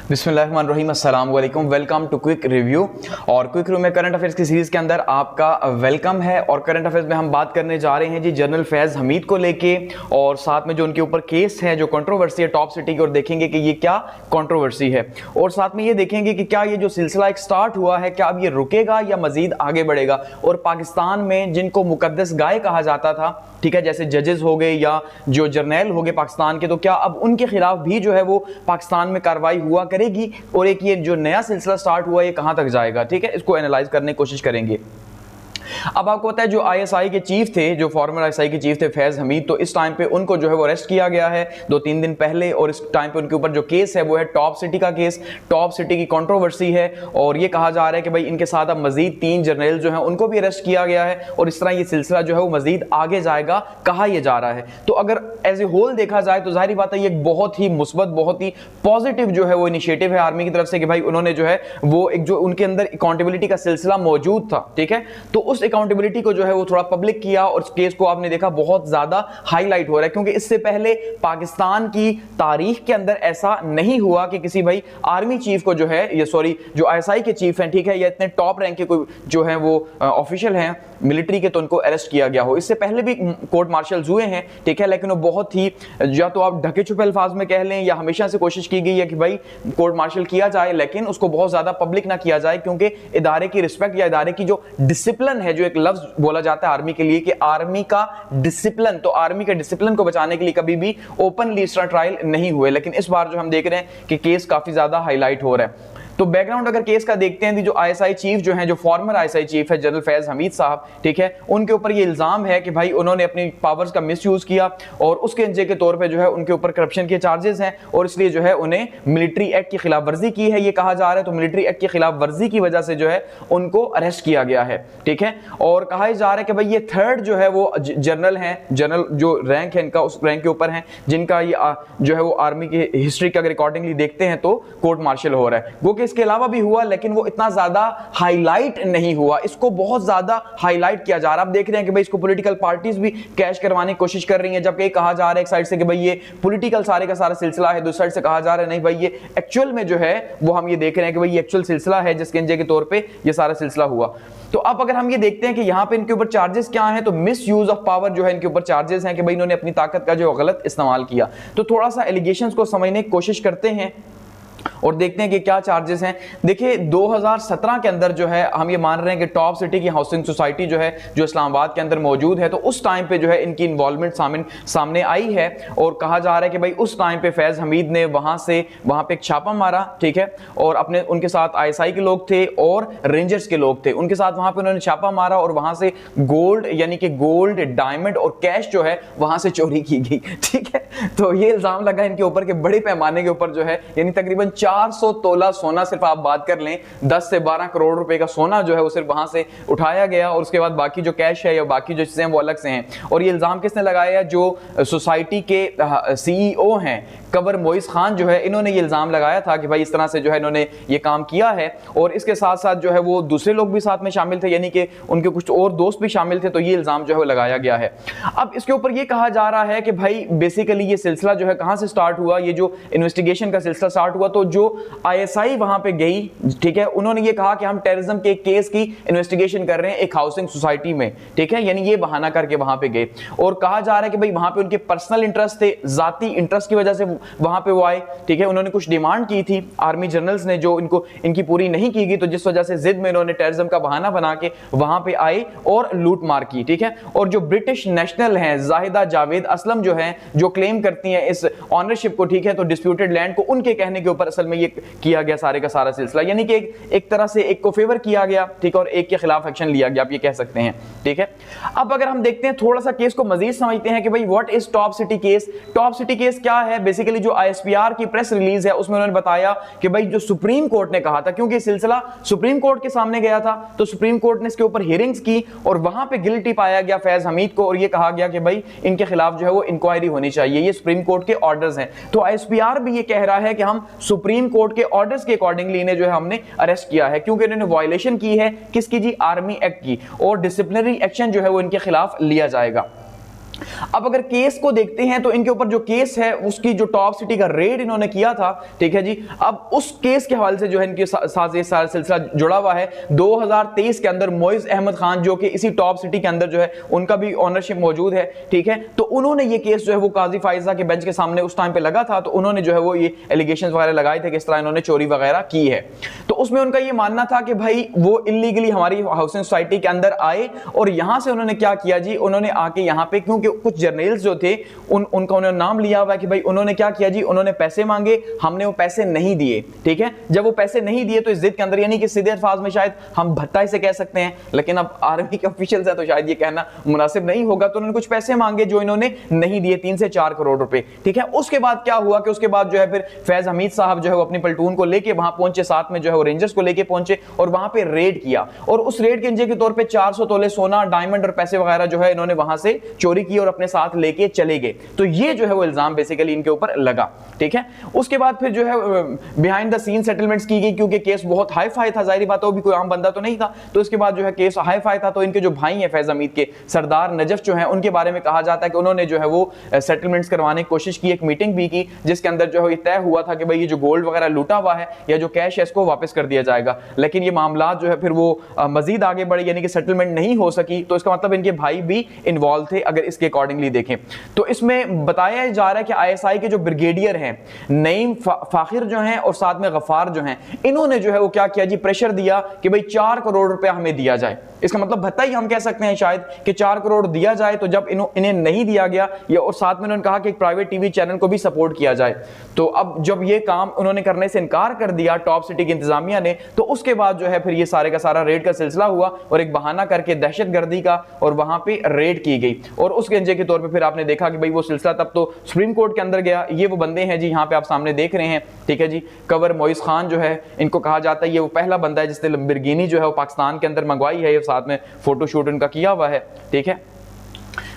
बिस्मिल्लाहिर्रहमानिर्रहीम, अस्सलाम वालेकुम। Welcome to quick review. और क्विक रिव्यू में करंट अफेयर्स की सीरीज़ के अंदर आपका वेलकम है। और करंट अफेयर्स में हम बात करने जा रहे हैं जी जनरल फैज़ हमीद को लेके, और साथ में जो उनके ऊपर केस है, जो कंट्रोवर्सी है टॉप सिटी की, और देखेंगे कि ये क्या कंट्रोवर्सी है। और साथ में ये देखेंगे कि क्या ये जो सिलसिला एक स्टार्ट हुआ है, क्या अब ये रुकेगा या मजीद आगे बढ़ेगा। और पाकिस्तान में जिनको मुकद्दस गाय कहा जाता था, ठीक है, जैसे जजेस हो गए या जो जर्नैल हो गए पाकिस्तान के, तो क्या अब उनके खिलाफ भी जो है वो पाकिस्तान में कार्रवाई हुआ करेगी, और एक ये जो नया सिलसिला स्टार्ट हुआ ये कहां तक जाएगा। ठीक है, इसको एनालाइज करने की कोशिश करेंगे। अब आपको पता है जो आईएसआई के चीफ थे, जो फॉर्मर आईएसआई के चीफ थे फैज हमीद, तो इस टाइम पे उनको जो है वो अरेस्ट किया गया है 2-3 दिन पहले। और इस टाइम पे उनके ऊपर जो केस है वो है टॉप सिटी का केस, टॉप सिटी की कंट्रोवर्सी है। और ये कहा जा रहा है कि भाई इनके साथ अब मजीद 3 जर्नल जो है उनको भी अरेस्ट किया गया है, और इस तरह ये सिलसिला जो है वो मजीद आगे जाएगा, कहा यह जा रहा है। तो अगर एज ए होल देखा जाए तो जाहिर बात है ये एक बहुत ही मुस्बत, बहुत ही पॉजिटिव जो है वो इनिशिएटिव है आर्मी की तरफ से कि भाई उन्होंने जो है वो एक जो उनके अंदर अकाउंटेबिलिटी का सिलसिला मौजूद था, ठीक है, तो उस अकाउंटेबिलिटी को जो है वो थोड़ा पब्लिक किया। और इस केस को आपने देखा बहुत ज्यादा हाईलाइट हो रहा है, क्योंकि इससे पहले पाकिस्तान की तारीख के अंदर ऐसा नहीं हुआ कि किसी भाई आर्मी चीफ को जो है, ये सॉरी जो आईएसआई के चीफ हैं, ठीक है, या इतने टॉप रैंक के कोई जो है वो ऑफिशियल हैं मिलिट्री के, तो उनको अरेस्ट किया गया हो। इससे पहले भी कोर्ट मार्शल हुए हैं, ठीक है, लेकिन वो बहुत ही, या तो आप ढके छुपे अल्फाज में कह लें, या हमेशा से कोशिश की गई है कि भाई कोर्ट मार्शल किया जाए, लेकिन उसको बहुत ज्यादा पब्लिक ना किया जाए, क्योंकि इदारे की रिस्पेक्ट या इदारे की जो डिसिप्लिन है, जो एक लफ्ज बोला जाता है आर्मी के लिए कि आर्मी का डिसिप्लिन, तो आर्मी के डिसिप्लिन को बचाने के लिए कभी भी ओपनली इस तरह ट्रायल नहीं हुए। लेकिन इस बार जो हम देख रहे हैं कि केस काफी ज्यादा हाईलाइट हो रहा है। तो बैकग्राउंड अगर केस का देखते हैं, जो आईएसआई चीफ जो हैं, जो फॉर्मर आईएसआई चीफ है जनरल फैज हमीद साहब, ठीक है, उनके ऊपर ये इल्जाम है कि भाई उन्होंने अपनी पावर्स का मिसयूज किया, और उसके अंजे के तौर पे जो है उनके ऊपर करप्शन के चार्जेस हैं, और इसलिए जो है उन्हें मिलिट्री एक्ट की खिलाफ वर्जी की है, ये कहा जा रहा है। तो मिलिट्री एक्ट की खिलाफ वर्जी की वजह से जो है उनको अरेस्ट किया गया है, ठीक है। और कहा जा रहा है कि भाई ये थर्ड जो है वो जनरल हैं, जनरल जो रैंक है इनका, उस रैंक के ऊपर हैं जिनका ये जो है वो आर्मी की हिस्ट्री का अगर अकॉर्डिंगली देखते हैं तो कोर्ट मार्शल हो रहा है। वो कि इसके अलावा भी हुआ, लेकिन वो इतना ज्यादा हाईलाइट नहीं हुआ। इसको बहुत ज्यादा हाईलाइट किया जा रहा है। आप देख रहे हैं कि भाई इसको पॉलिटिकल पार्टीज भी कैश करवाने की कोशिश कर रही हैं, जबकि कहा जा रहा है एक साइड से कि भाई ये पॉलिटिकल सारे का सारा सिलसिला है, दूसरी साइड से कहा जा रहा है नहीं भाई ये एक्चुअल में जो है वो हम ये देख रहे हैं कि भाई ये एक्चुअल सिलसिला है जिसके अंजे के तौर पे ये सारा सिलसिला हुआ। तो अब अगर हम ये देखते हैं कि यहाँ पे इनके ऊपर चार्जेस क्या हैं, तो मिस यूज ऑफ पावर जो है इनके ऊपर चार्जेस हैं कि भाई इन्होंने अपनी ताकत का जो गलत इस्तेमाल किया। तो थोड़ा सा एलिगेशंस को समझने की कोशिश करते हैं और देखते हैं कि क्या चार्जेस हैं। देखिए 2017 के अंदर जो है हम ये मान रहे हैं कि टॉप सिटी की हाउसिंग सोसाइटी जो है, जो इस्लामाबाद के अंदर मौजूद है, तो उस टाइम पे जो है इनकी इन्वॉल्वमेंट सामने आई है। और कहा जा रहा है कि भाई उस टाइम पे फैज हमीद ने वहां पे एक छापा मारा, ठीक है, और अपने उनके साथ आईएसआई के लोग थे और रेंजर्स के लोग थे, उनके साथ वहां पे उन्होंने छापा मारा, और वहां से गोल्ड, यानी कि गोल्ड, डायमंड और कैश जो है वहां से चोरी की गई, ठीक है। तो ये इल्जाम लगा इनके ऊपर कि बड़े पैमाने के ऊपर जो है, यानी तकरीबन 400 तोला सोना, सिर्फ आप बात कर लें 10 से 12 करोड़ रुपए का सोना जो है वो सिर्फ वहां से उठाया गया, और उसके बाद बाकी जो कैश है या बाकी जो चीजें वो अलग से हैं। और ये इल्जाम किसने लगाया? जो सोसाइटी के सीईओ हैं कबर मोइस खान जो है, इन्होंने ये इल्जाम लगाया था कि भाई इस तरह से जो है इन्होंने ये काम किया है। और इसके साथ साथ जो है वो दूसरे लोग भी साथ में शामिल थे, यानी कि उनके कुछ और दोस्त भी शामिल थे। तो ये इल्जाम जो है वो लगाया गया है। अब इसके ऊपर ये कहा जा रहा है कि भाई बेसिकली ये सिलसिला जो है कहां से स्टार्ट हुआ, ये जो इन्वेस्टिगेशन का सिलसिला स्टार्ट हुआ, तो जो आईएसआई वहां पे गई, ठीक है, उन्होंने ये कहा कि हम टेररिज्म के केस की इन्वेस्टिगेशन कर रहे हैं एक हाउसिंग सोसाइटी में, ठीक है, यानी ये बहाना करके वहां पे गए। और कहा जा रहा है कि भाई वहां पे उनके पर्सनल इंटरेस्ट थे, जाती इंटरेस्ट की वजह से वहां पे वो आए, ठीक है। उन्होंने कुछ डिमांड की थी आर्मी जनरल्स ने, जो इनकी पूरी नहीं की गई, तो जिस वजह से जिद में इन्होंने टेररिज्म का बहाना बना के वहां पे आए और लूट मार की, ठीक है। और जो ब्रिटिश नेशनल हैं जाहिदा जावेद असलम जो हैं, जो क्लेम करती हैं इस ऑनरशिप को, ठीक है, तो डिस्प्यूटेड लैंड को, उनके कहने के ऊपर असल में ये किया गया सारे का सारा सिलसिला, यानी कि एक तरह से एक को फेवर किया गया, ठीक है, और एक के खिलाफ एक्शन लिया गया, आप ये कह सकते हैं, ठीक है। अब अगर हम देखते हैं थोड़ा सा केस को मजीद समझते हैं कि भाई what is top city case. Top city case क्या है? बेसिकली जो आईएसपीआर की प्रेस रिलीज है उसमें उन्होंने बताया कि भाई जो सुप्रीम कोर्ट ने कहा था, क्योंकि सिलसिला सुप्रीम कोर्ट के सामने गया था, तो सुप्रीम कोर्ट ने इसके ऊपर हियरिंग्स की और वहां पे गिल्टी पाया गया फैज हमीद को, और ये कहा गया कि भाई इनके खिलाफ जो है वो इंक्वायरी होनी चाहिए, ये सुप्रीम कोर्ट के ऑर्डर्स हैं। तो आईएसपीआर भी ये कह रहा है कि हम सुप्रीम कोर्ट के ऑर्डर्स के अकॉर्डिंगली इन्हें जो है हमने अरेस्ट किया है, क्योंकि इन्होंने वायलेशन की है किसकी जी? आर्मी एक्ट की, और डिसिप्लिनरी एक्शन जो है वो इनके खिलाफ लिया जाएगा। अब अगर केस को देखते हैं तो इनके ऊपर जो केस है उसकी जो टॉप सिटी का रेड इन्होंने किया था, ठीक है जी। अब उस केस के हवाले से जो है इनके साथ ये सारा सिलसिला जुड़ा हुआ है। 2023 के अंदर मोइज अहमद खान जो कि इसी टॉप सिटी के अंदर जो है उनका भी ओनरशिप मौजूद है, ठीक है। तो उन्होंने ये केस जो है वो काजी फाइजा के बेंच के सामने उस टाइम पे लगा था, तो उन्होंने जो है वो ये एलिगेशंस वगैरह लगाए थे कि इस तरह इन्होंने चोरी वगैरह की है। तो उसमें उनका ये मानना था कि भाई वो इलीगली हमारी हाउसिंग सोसाइटी के अंदर आए और यहां से उन्होंने क्या किया जी, उन्होंने आके यहां पे, क्योंकि कुछ जर्नल्स जो थे उनका उन्होंने नाम लिया हुआ है कि भाई उन्होंने क्या किया जी, उन्होंने पैसे मांगे, हमने वो पैसे नहीं दिए, ठीक है। जब वो पैसे नहीं दिए तो इस जिद के अंदर, यानी कि सीधे अल्फाज में शायद हम भत्ता इसे कह सकते हैं, लेकिन अब आर्मी के ऑफिशियल्स हैं तो शायद ये कहना मुनासिब नहीं होगा। तो उन्होंने कुछ पैसे मांगे जो इन्होंने नहीं दिए, 3 से 4 करोड़ रुपए, ठीक है। उसके बाद क्या हुआ कि उसके बाद जो है फिर फैज हमीद साहब जो है वो अपनी प्लेटून को लेके वहां पहुंचे, साथ में जो है वो रेंजर्स को लेके पहुंचे और वहां पे रेड किया। और उस रेड के के तौर पे 400 तोले सोना, डायमंड और पैसे वगैरह जो है इन्होंने वहां से चोरी की और अपने साथ लेके चले गए। तो ये जो है वो इल्जाम बेसिकली इनके ऊपर लगा, ठीक है। उसके बाद फिर जो है बिहाइंड द सीन सेटलमेंट्स की गई, क्योंकि केस बहुत हाई फाई था, जाहिर बात है वो भी कोई आम बंदा तो नहीं था। तो इसके बाद जो है केस हाई फाई था। तो इनके जो भाई हैं फैज हमीद के, सरदार नजफ जो है, उनके बारे में कहा जाता है कि उन्होंने जो है वो सेटलमेंट्स करवाने की कोशिश की, एक मीटिंग भी की जिसके अंदर जो है ये तय हुआ था कि भाई ये जो गोल्ड वगैरह लूटा हुआ है या जो कैश है इसको वापस कर दिया जाएगा। लेकिन ये मामला जो है फिर वो मजीद आगे बढ़े, यानी कि सेटलमेंट नहीं हो सकी। तो इसका मतलब इनके भाई भी इन्वॉल्व थे अगर इसके अकॉर्डिंगली देखें तो। इसमें बताया जा रहा है कि आईएसआई के जो ब्रिगेडियर हैं नईम फाखिर जो हैं और साथ में गफार जो हैं, इन्होंने जो है वो क्या किया जी, प्रेशर दिया कि भाई 4 करोड़ रुपया हमें दिया जाए। इसका मतलब भत्ता ही हम कह सकते हैं शायद कि 4 करोड़ दिया जाए। तो जब इन्हें नहीं दिया गया, या और साथ में उन्होंने कहा कि एक प्राइवेट टीवी चैनल को भी सपोर्ट किया जाए। तो अब जब ये काम उन्होंने करने से इनकार कर दिया टॉप सिटी की इंतजामिया ने, तो उसके बाद जो है फिर ये सारे का सारा रेड का सिलसिला हुआ और एक बहाना करके दहशतगर्दी का और वहां पे रेड की गई। और उस गंजे के तौर पे फिर आपने देखा कि भाई वो सिलसिला तब तो सुप्रीम कोर्ट के अंदर गया। ये वो बंदे हैं जी, यहाँ पे आप सामने देख रहे हैं, ठीक है जी। कवर मोइज खान जो है, इनको कहा जाता है ये वो पहला बंदा है जिसने लंबरगिनी जो है वो पाकिस्तान के अंदर मंगवाई है, ये साथ में फोटो शूट उनका किया हुआ है, ठीक है।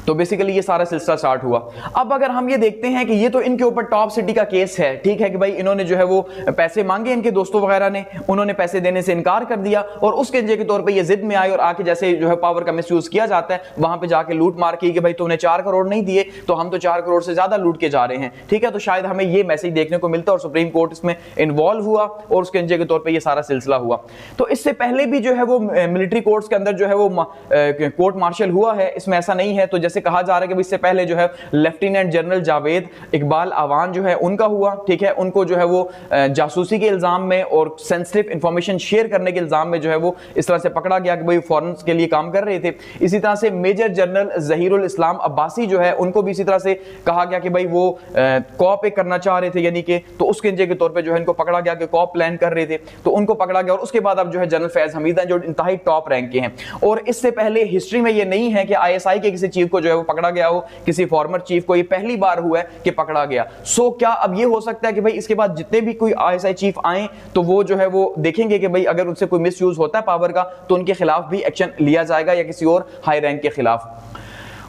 तो बेसिकली ये सारा सिलसिला स्टार्ट हुआ। अब अगर हम ये देखते हैं कि ये तो इनके ऊपर टॉप सिटी का केस है, ठीक है, कि भाई इन्होंने जो है वो पैसे मांगे, इनके दोस्तों वगैरह ने, उन्होंने पैसे देने से इनकार कर दिया और उसके के तौर पे ये जिद में आए और आके जैसे जो है पावर का मिसयूज किया जाता है, वहां पे जाके लूट मार की कि भाई तुमने 4 करोड़ नहीं दिए तो हम तो 4 करोड़ से ज्यादा लूट के जा रहे हैं, ठीक है। तो शायद हमें ये मैसेज देखने को मिलता और सुप्रीम कोर्ट इसमें इन्वॉल्व हुआ और उसके के तौर पर ये सारा सिलसिला हुआ। तो इससे पहले भी जो है वो मिलिट्री कोर्ट्स के अंदर जो है वो कोर्ट मार्शल हुआ है, इसमें ऐसा नहीं है। तो जैसे कहा जा रहा है कि इससे पहले जो है लेफ्टिनेंट जनरल जावेद इकबाल आवान जो है उनका हुआ, ठीक है। उनको जो है वो जासूसी के इल्जाम में और सेंसिटिव इंफॉर्मेशन शेयर करने के इल्जाम में जो है वो इस तरह से पकड़ा गया कि भाई फॉरेन के लिए काम कर रहे थे। इसी तरह से मेजर जनरल जहीरुल इस्लाम अब्बासी जो है उनको भी इसी तरह से कहा गया कि भाई वो कॉप करना चाह रहे थे, यानी कि तो उसके के तौर पे जो है इनको पकड़ा गया कि कॉप प्लान कर रहे थे, तो उनको पकड़ा गया। और उसके बाद अब जो है जनरल फैज हमीद हैं जो इंतहाई टॉप रैंक के हैं। और इससे पहले हिस्ट्री में ये नहीं है कि आईएसआई के किसी चीफ को जो है वो पकड़ा गया हो, किसी फॉर्मर चीफ को, ये पहली बार हुआ है कि पकड़ा गया। सो क्या अब ये हो सकता है कि भाई इसके बाद जितने भी कोई आईएसआई चीफ आए तो वो जो है वो देखेंगे कि भाई अगर उनसे कोई मिसयूज होता है पावर का तो उनके खिलाफ भी एक्शन लिया जाएगा या किसी और हाई रैंक के खिलाफ।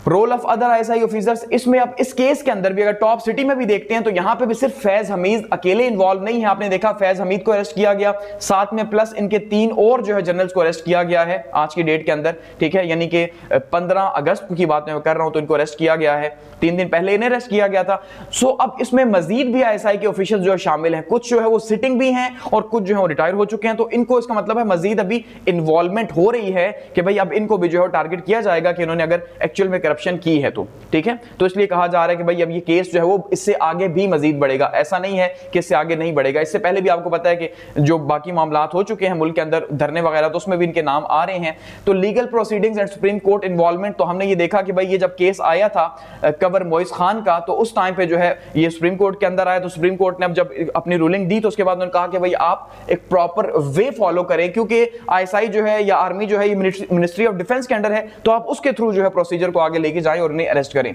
Role of other ISI officers, इसमें अब इस केस के अंदर भी अगर टॉप सिटी में भी देखते हैं तो यहां पे भी सिर्फ फैज हमीद अकेले इन्वॉल्व नहीं है। आपने देखा फैज हमीद को अरेस्ट किया गया, साथ में प्लस इनके 3 और जो है जनरल्स को अरेस्ट किया गया है आज की डेट के अंदर, ठीक है। यानी कि 15 अगस्त की बात मैं कर रहा हूं तो इनको अरेस्ट किया गया है, 3 दिन पहले इन्हें अरेस्ट किया गया था। सो अब इसमें मजीद भी आईएसआई के ऑफिशियल जो है शामिल हैं, कुछ जो है वो सिटिंग भी हैं और कुछ जो है वो रिटायर हो चुके हैं। तो इनको इसका मतलब है मजीद अभी इन्वॉल्वमेंट हो रही है कि भाई अब इनको भी जो है टारगेट किया जाएगा कि इन्होंने अगर एक्चुअल में करप्शन की है तो, ठीक है। तो इसलिए कहा जा रहा है कि भाई अब ये केस जो है वो इससे आगे भी मजीद बढ़ेगा, ऐसा नहीं है कि इससे आगे नहीं बढ़ेगा। इससे पहले भी आपको पता है कि जो बाकी मामलात हो चुके हैं मुल्क के अंदर, धरने वगैरह, तो उसमें भी इनके नाम आ रहे हैं। तो legal proceedings and supreme court involvement, तो हमने ये देखा कि भाई ये जब केस आया था कवर मोइज खान का तो उस टाइम पे जो है ये सुप्रीम कोर्ट के अंदर आया। तो सुप्रीम कोर्ट ने अब जब अपनी रूलिंग दी तो उसके बाद उन्होंने कहा कि भाई आप एक प्रॉपर वे फॉलो करें, क्योंकि आईएसआई जो है या आर्मी जो है ये मिनिस्ट्री ऑफ डिफेंस के अंडर है, तो आप उसके थ्रू जो है प्रोसीजर को आगे लेके जाएं और उन्हें अरेस्ट करें।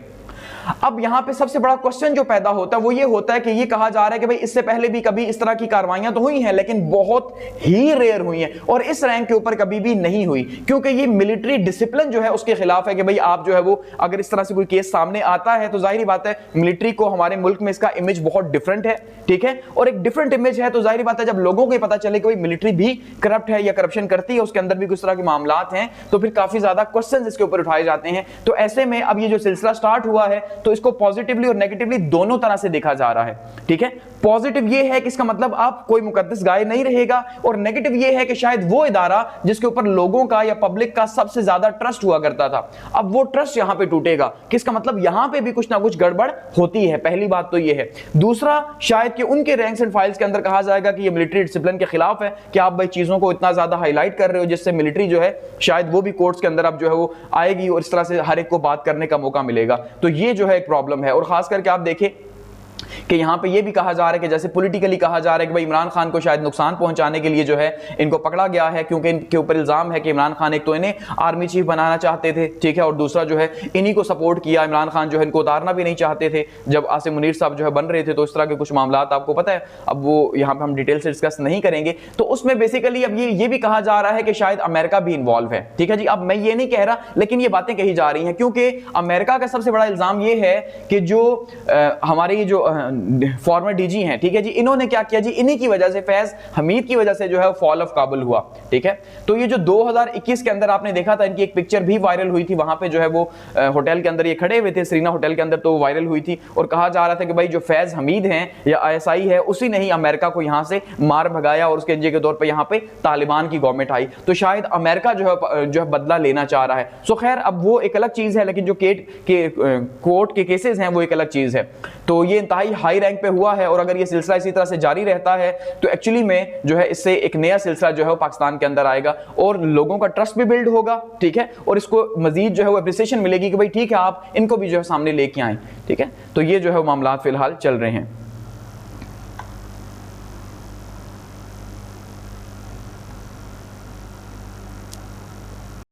अब यहां पे सबसे बड़ा क्वेश्चन जो पैदा होता है वो ये होता है कि ये कहा जा रहा है कि भाई इससे पहले भी कभी इस तरह की कार्रवाइयां तो हुई हैं, लेकिन बहुत ही रेयर हुई हैं और इस रैंक के ऊपर कभी भी नहीं हुई, क्योंकि ये मिलिट्री डिसिप्लिन जो है उसके खिलाफ है कि भाई आप जो है वो अगर इस तरह से कोई केस सामने आता है तो जाहिर बात है मिलिट्री को हमारे मुल्क में इसका इमेज बहुत डिफरेंट है, ठीक है, और एक डिफरेंट इमेज है तो जाहिर बात है जब लोगों को पता चले कि भाई मिलिट्री भी करप्ट है या करप्शन करती है, उसके अंदर भी कुछ तरह के मामलात हैं, तो फिर काफी ज्यादा क्वेश्चंस इसके ऊपर उठाए जाते हैं। तो ऐसे में अब ये जो सिलसिला स्टार्ट हुआ है तो इसको पॉजिटिवली और नेगेटिवली दोनों तरह से देखा जा रहा है, ठीक है। पॉजिटिव ये है कि इसका मतलब अब कोई मुकद्दस गाय नहीं रहेगा, और नेगेटिव ये है कि शायद वो इदारा जिसके ऊपर लोगों का या पब्लिक का सबसे ज्यादा ट्रस्ट हुआ करता था, अब वो ट्रस्ट यहां पे टूटेगा, किसका मतलब यहां पे भी कुछ ना कुछ गड़बड़ होती है। पहली बात तो ये है। दूसरा, शायद कि उनके रैंक्स एंड फाइल्स के अंदर कहा जाएगा कि ये मिलिट्री डिसिप्लिन के खिलाफ है कि आप भाई चीजों को इतना ज्यादा हाईलाइट कर रहे हो, जिससे मिलिट्री जो है शायद वो भी कोर्ट्स के अंदर अब जो है वो आएगी और इस तरह से हर एक को बात करने का मौका मिलेगा। तो ये जो है एक प्रॉब्लम है। और खास करके आप देखें कि यहां पे ये भी कहा जा रहा है कि जैसे पॉलिटिकली कहा जा रहा है कि भाई इमरान खान को शायद नुकसान पहुंचाने के लिए जो है इनको पकड़ा गया है, क्योंकि इनके ऊपर इल्जाम है कि इमरान खान एक तो इन्हें आर्मी चीफ बनाना चाहते थे, ठीक है, और दूसरा जो है इन्हीं को सपोर्ट किया। इमरान खान जो है इनको उतारना भी नहीं चाहते थे जब आसिम मुनीर साहब जो है बन रहे थे, तो इस तरह के कुछ मामला आपको पता है, अब वो यहाँ पे हम डिटेल से डिस्कस नहीं करेंगे। तो उसमें बेसिकली अब ये भी कहा जा रहा है कि शायद अमेरिका भी इन्वॉल्व है, ठीक है जी। अब मैं ये नहीं कह रहा, लेकिन ये बातें कही जा रही हैं, क्योंकि अमेरिका का सबसे बड़ा इल्जाम ये है कि जो हमारे जो फॉर्मर डीजी हैं, ठीक है जी, इन्होंने क्या किया जी, इन्हीं की वजह से, फैज हमीद की वजह से जो है फॉल ऑफ काबुल हुआ, ठीक है। तो ये जो 2021 के अंदर आपने देखा था, इनकी एक पिक्चर भी वायरल हुई थी, वहां पे जो है वो होटल के अंदर ये खड़े हुए थे, सरीना होटल के अंदर, तो वायरल हुई थी और कहा जा रहा था कि भाई जो फैज हमीद हैं या ISI है, उसी ने ही अमेरिका को यहां से मार भगाया और उसके के तौर पर यहां पे तालिबान की गवर्नमेंट आई। तो शायद अमेरिका जो है बदला लेना चाह रहा है। सो खैर, अब वो एक अलग चीज है, लेकिन जो कोर्ट के केसेस हैं वो एक अलग चीज है। तो ये इंतहाई हाई रैंक पे हुआ है, और अगर ये सिलसिला इसी तरह से जारी रहता है तो एक्चुअली में जो है इससे एक नया सिलसिला जो है वो पाकिस्तान के अंदर आएगा और लोगों का ट्रस्ट भी बिल्ड होगा, ठीक है, और इसको मजीद जो है वो एप्रिसिएशन मिलेगी कि भाई ठीक है, आप इनको भी जो है सामने लेके आए, ठीक है। तो ये जो है वो मामला फिलहाल चल रहे हैं।